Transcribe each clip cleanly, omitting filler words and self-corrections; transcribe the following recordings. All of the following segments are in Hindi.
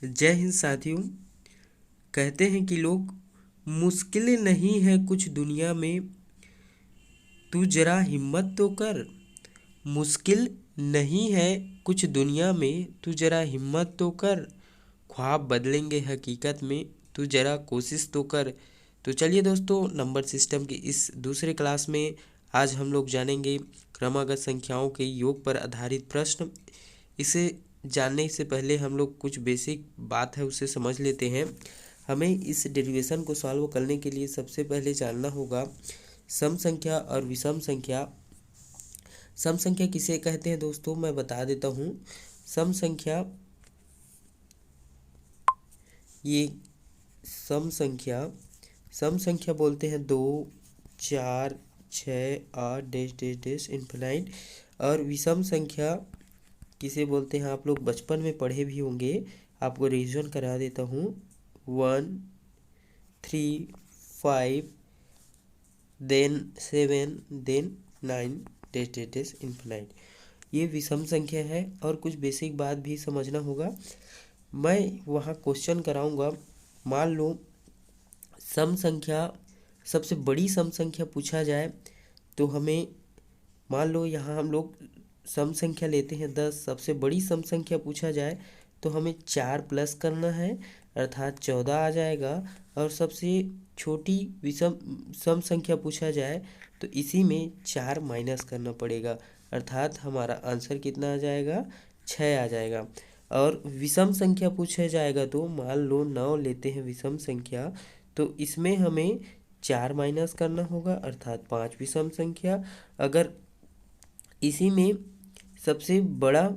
जय हिंद साथियों। कहते हैं कि लोग मुश्किलें नहीं है कुछ दुनिया में, तू जरा हिम्मत तो कर। मुश्किल नहीं है कुछ दुनिया में, तू जरा हिम्मत तो कर। ख्वाब बदलेंगे हकीकत में, तू जरा कोशिश तो कर। तो चलिए दोस्तों, नंबर सिस्टम की इस दूसरे क्लास में आज हम लोग जानेंगे क्रमागत संख्याओं के योग पर आधारित प्रश्न। इसे जानने से पहले हम लोग कुछ बेसिक बात है उसे समझ लेते हैं। हमें इस डेरिवेशन को सॉल्व करने के लिए सबसे पहले जानना होगा सम संख्या और विषम संख्या। सम संख्या किसे कहते हैं दोस्तों, मैं बता देता हूँ। सम संख्या ये सम संख्या बोलते हैं 2, 4, 6, 8 डैश डैश डैश इन्फिनाइट। और विषम संख्या किसे बोलते हैं आप लोग बचपन में पढ़े भी होंगे, आपको रिवीजन करा देता हूँ। 1, 3, 5 then 7 then 9 dash dash dash infinite. ये विषम संख्या है और कुछ बेसिक बात भी समझना होगा। मैं वहाँ क्वेश्चन कराऊंगा। मान लो सम संख्या, सबसे बड़ी सम संख्या पूछा जाए तो हमें, मान लो यहाँ हम लोग सम संख्या लेते हैं 10, सबसे बड़ी सम संख्या पूछा जाए तो हमें 4 प्लस करना है अर्थात 14 आ जाएगा। और सबसे छोटी विषम सम संख्या पूछा जाए तो इसी में 4 माइनस करना पड़ेगा अर्थात हमारा आंसर कितना आ जाएगा, 6 आ जाएगा। और विषम संख्या पूछा जाएगा तो मान लो 9 लेते हैं विषम संख्या, तो इसमें हमें 4 माइनस करना होगा अर्थात 5 विषम संख्या। अगर इसी में सबसे बड़ा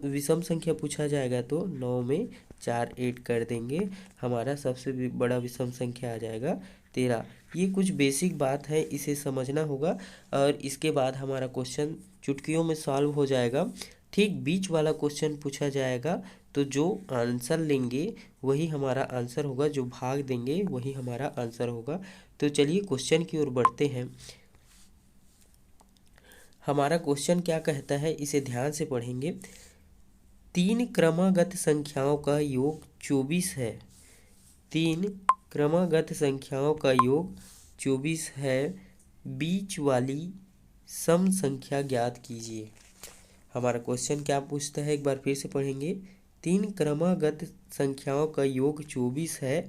विषम संख्या पूछा जाएगा तो 9 में 4 ऐड कर देंगे, हमारा सबसे बड़ा विषम संख्या आ जाएगा 13। ये कुछ बेसिक बात है, इसे समझना होगा। और इसके बाद हमारा क्वेश्चन चुटकियों में सॉल्व हो जाएगा। ठीक बीच वाला क्वेश्चन पूछा जाएगा तो जो आंसर लेंगे वही हमारा आंसर होगा, जो भाग देंगे वही हमारा आंसर होगा। तो चलिए क्वेश्चन की ओर बढ़ते हैं। हमारा क्वेश्चन क्या कहता है इसे ध्यान से पढ़ेंगे। 3 क्रमागत संख्याओं का योग 24 है। 3 क्रमागत संख्याओं का योग 24 है। बीच वाली सम संख्या ज्ञात कीजिए। हमारा क्वेश्चन क्या पूछता है, एक बार फिर से पढ़ेंगे। 3 क्रमागत संख्याओं का योग 24 है।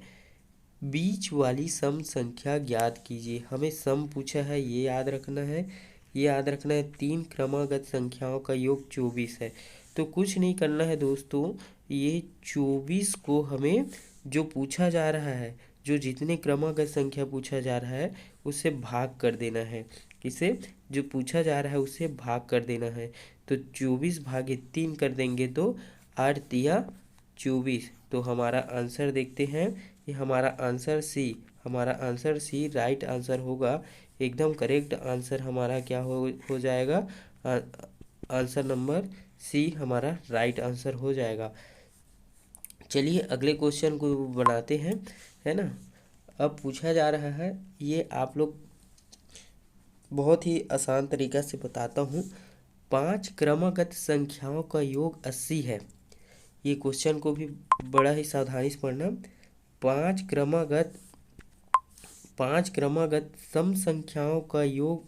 बीच वाली सम संख्या ज्ञात कीजिए। हमें सम पूछा है, ये याद रखना है, ये याद रखना है। 3 क्रमागत संख्याओं का योग 24 है। तो कुछ नहीं करना है दोस्तों, ये 24 को हमें जो पूछा जा रहा है, जो जितने क्रमागत संख्या पूछा जा रहा है उससे भाग कर देना है। किसे, जो पूछा जा रहा है उससे भाग कर देना है। तो 24 भागे 3 कर देंगे तो 8 तिया 24। तो हमारा आंसर देखते हैं, ये हमारा आंसर सी, हमारा आंसर सी राइट आंसर होगा। एकदम करेक्ट आंसर हमारा क्या हो जाएगा, आंसर नंबर सी हमारा राइट आंसर हो जाएगा। चलिए अगले क्वेश्चन को बनाते हैं, है ना। अब पूछा जा रहा है, ये आप लोग बहुत ही आसान तरीका से बताता हूँ। 5 क्रमागत संख्याओं का योग 80 है। ये क्वेश्चन को भी बड़ा ही सावधानी से पढ़ना। 5 क्रमागत सम संख्याओं का योग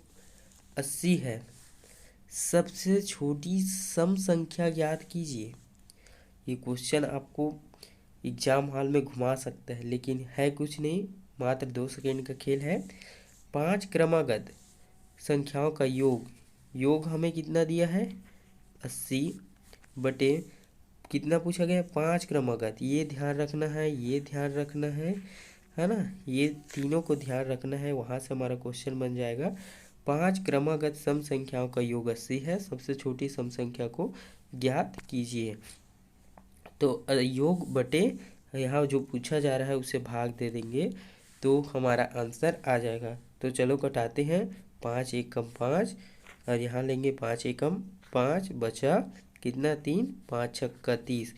80 है। सबसे छोटी सम संख्या ज्ञात कीजिए। ये क्वेश्चन आपको एग्जाम हॉल में घुमा सकता है, लेकिन है कुछ नहीं, मात्र 2 सेकेंड का खेल है। 5 क्रमागत संख्याओं का योग हमें कितना दिया है, 80 बटे कितना पूछा गया, 5 क्रमागत। ये ध्यान रखना है, ये ध्यान रखना है ना, ये तीनों को ध्यान रखना है, वहाँ से हमारा क्वेश्चन बन जाएगा। 5 क्रमागत सम संख्याओं का योग 80 है। सबसे छोटी सम संख्या को ज्ञात कीजिए। तो योग बटे यहाँ जो पूछा जा रहा है उसे भाग दे देंगे तो हमारा आंसर आ जाएगा। तो चलो कटाते हैं। 5 एकम 5 और यहाँ लेंगे 5 एकम 5, बचा कितना 3, 5 छक्का 30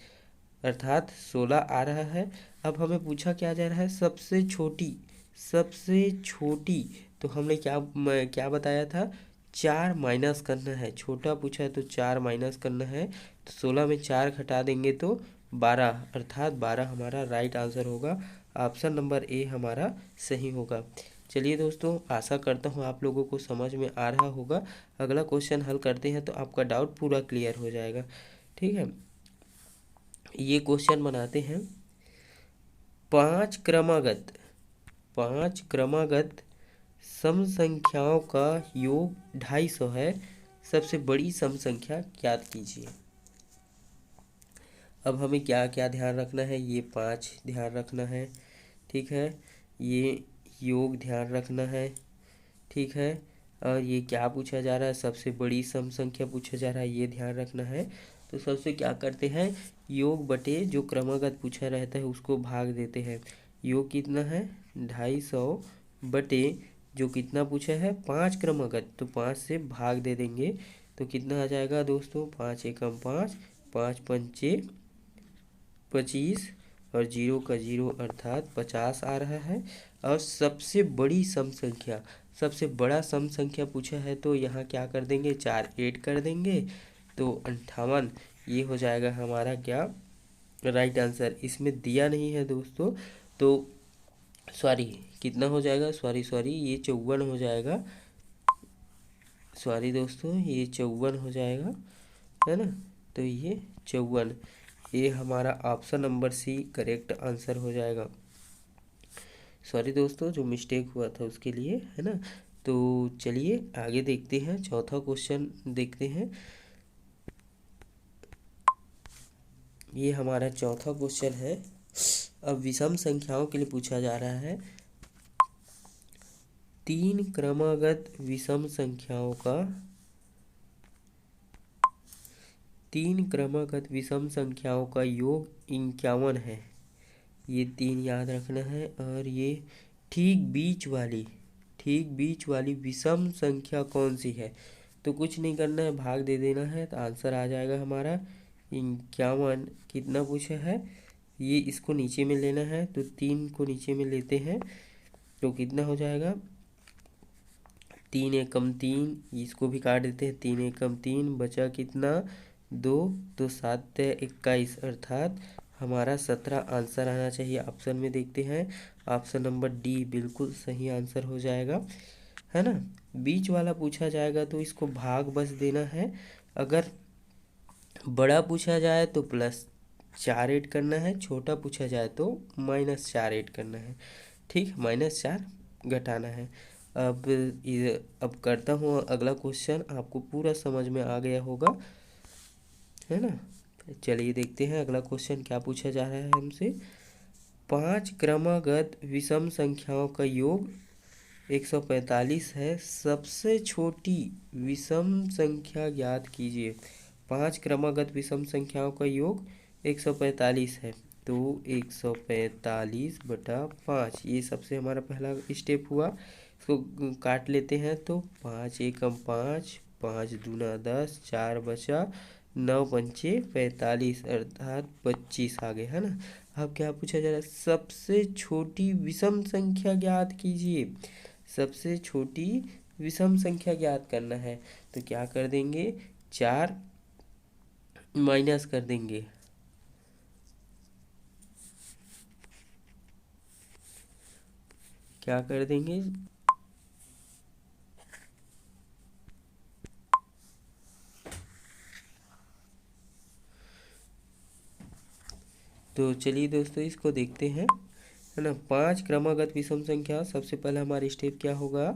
अर्थात 16 आ रहा है। अब हमें पूछा क्या जा रहा है, सबसे छोटी। तो हमने क्या बताया था, 4 माइनस करना है। छोटा पूछा है तो 4 माइनस करना है। तो 16 में 4 घटा देंगे तो 12, अर्थात 12 हमारा राइट आंसर होगा। ऑप्शन नंबर ए हमारा सही होगा। चलिए दोस्तों, आशा करता हूँ आप लोगों को समझ में आ रहा होगा। अगला क्वेश्चन हल करते हैं तो आपका डाउट पूरा क्लियर हो जाएगा। ठीक है, ये क्वेश्चन बनाते हैं। पांच क्रमागत सम संख्याओं का योग 250 है। सबसे बड़ी सम संख्या ज्ञात कीजिए। अब हमें क्या क्या ध्यान रखना है, ये 5 ध्यान रखना है। ठीक है, ये योग ध्यान रखना है। ठीक है, और ये क्या पूछा जा रहा है, सबसे बड़ी सम संख्या पूछा जा रहा है, ये ध्यान रखना है। तो सबसे क्या करते हैं, योग बटे जो क्रमागत पूछा रहता है उसको भाग देते हैं। योग कितना है 250 बटे जो कितना पूछा है 5 क्रमागत, तो 5 से भाग दे देंगे तो कितना आ जाएगा दोस्तों, 5 एकम 5, 5 पंचे 25 और 0 का 0 अर्थात 50 आ रहा है। और सबसे बड़ी सम संख्या, सबसे बड़ा सम संख्या पूछा है तो यहाँ क्या कर देंगे, 4 ऐड कर देंगे तो 58। ये हो जाएगा हमारा क्या, राइट आंसर। इसमें दिया नहीं है दोस्तों, तो सॉरी कितना हो जाएगा, सॉरी ये 54 हो जाएगा। सॉरी दोस्तों, ये 54 हो जाएगा, है ना। तो ये 54, ये हमारा option number C correct answer हो जाएगा। सॉरी दोस्तों, जो मिस्टेक हुआ था उसके लिए, है ना। तो चलिए आगे देखते हैं, चौथा क्वेश्चन देखते हैं। ये हमारा चौथा क्वेश्चन है। अब विषम संख्याओं के लिए पूछा जा रहा है। तीन क्रमागत विषम संख्याओं का योग 51 है। ये 3 याद रखना है। और ये ठीक बीच वाली विषम संख्या कौन सी है, तो कुछ नहीं करना है, भाग दे देना है तो आंसर आ जाएगा हमारा 51। कितना पूछा है, ये इसको नीचे में लेना है तो 3 को नीचे में लेते हैं तो कितना हो जाएगा, 3 एकम 3, इसको भी काट देते हैं, 3 एकम 3 बचा कितना 2, तो 7 21 अर्थात हमारा 17 आंसर आना चाहिए। ऑप्शन में देखते हैं, ऑप्शन नंबर डी बिल्कुल सही आंसर हो जाएगा, है ना। बीच वाला पूछा जाएगा तो इसको भाग बस देना है। अगर बड़ा पूछा जाए तो +4 ऐड करना है, छोटा पूछा जाए तो -4 ऐड करना है। ठीक, -4 घटाना है। अब करता हूँ अगला क्वेश्चन, आपको पूरा समझ में आ गया होगा, है ना। चलिए देखते हैं अगला क्वेश्चन क्या पूछा जा रहा है हमसे। 5 क्रमागत विषम संख्याओं का योग 145 है। सबसे छोटी विषम संख्या ज्ञात कीजिए। 5 क्रमागत विषम संख्याओं का योग 145 है, तो 145 बटा 5, ये सबसे हमारा पहला स्टेप हुआ। इसको काट लेते हैं तो 5 एकम 5, 5 दूना 10, 4 बचा, 9 पंचे 45 अर्थात 25 आ गए, है ना। अब क्या पूछा जा रहा है, सबसे छोटी विषम संख्या ज्ञात कीजिए। सबसे छोटी विषम संख्या ज्ञात करना है तो क्या कर देंगे, 4 माइनस कर देंगे, क्या कर देंगे, तो चलिए दोस्तों इसको देखते हैं, है ना। 5 क्रमागत विषम संख्या, सबसे पहले हमारा स्टेप क्या होगा,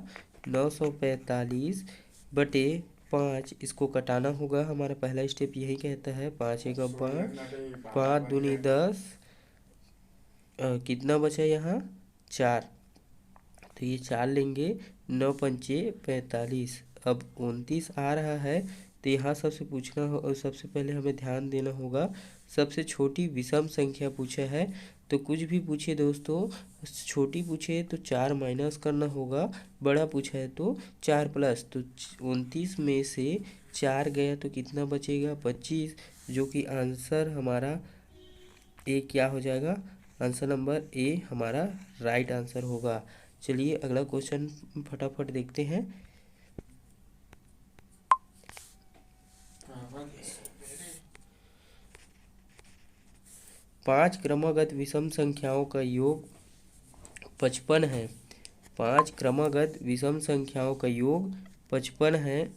945 बटे 5, इसको कटाना होगा। हमारा पहला स्टेप यही कहता है, 5 एकम 5, 5 दूनी 10, कितना बचा यहाँ 4, तो ये 4 लेंगे, 9 पंचे 45, अब 29 आ रहा है। तो यहाँ सबसे पूछना हो, और सबसे पहले हमें ध्यान देना होगा, सबसे छोटी विषम संख्या पूछा है तो कुछ भी पूछे दोस्तों, छोटी पूछे तो 4 माइनस करना होगा, बड़ा पूछा है तो 4 प्लस, तो 29 में से 4 गया तो कितना बचेगा 25, जो कि आंसर हमारा ए क्या हो जाएगा, आंसर नंबर ए हमारा राइट आंसर होगा। चलिए अगला क्वेश्चन फटाफट देखते हैं। 5 क्रमागत विषम संख्याओं का योग 55 है। 5 क्रमागत विषम संख्याओं का योग 55 है।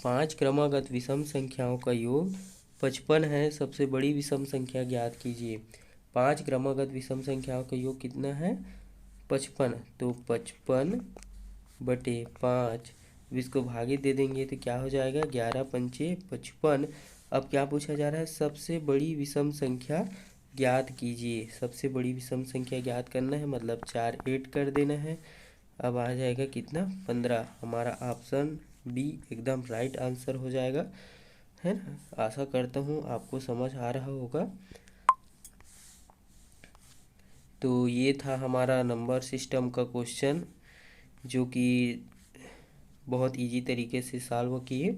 5 क्रमागत विषम संख्याओं का योग 55 है। सबसे बड़ी विषम संख्या ज्ञात कीजिए। 5 क्रमागत विषम संख्याओं का योग कितना है? 55। तो 55/5 इसको भागे दे देंगे तो क्या हो जाएगा? 11 पंचे 55। अब क्या पूछा जा रहा है? सबसे बड़ी विषम संख्या ज्ञात कीजिए। सबसे बड़ी विषम संख्या ज्ञात करना है, मतलब 4 ऐड कर देना है। अब आ जाएगा कितना? 15। हमारा ऑप्शन बी एकदम राइट आंसर हो जाएगा, है ना। आशा करता हूँ आपको समझ आ रहा होगा। तो ये था हमारा नंबर सिस्टम का क्वेश्चन, जो कि बहुत इजी तरीके से सॉल्व किए।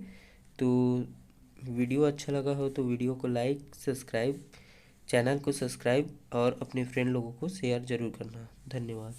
तो वीडियो अच्छा लगा हो तो वीडियो को लाइक, सब्सक्राइब, चैनल को सब्सक्राइब और अपने फ्रेंड लोगों को शेयर ज़रूर करना। धन्यवाद।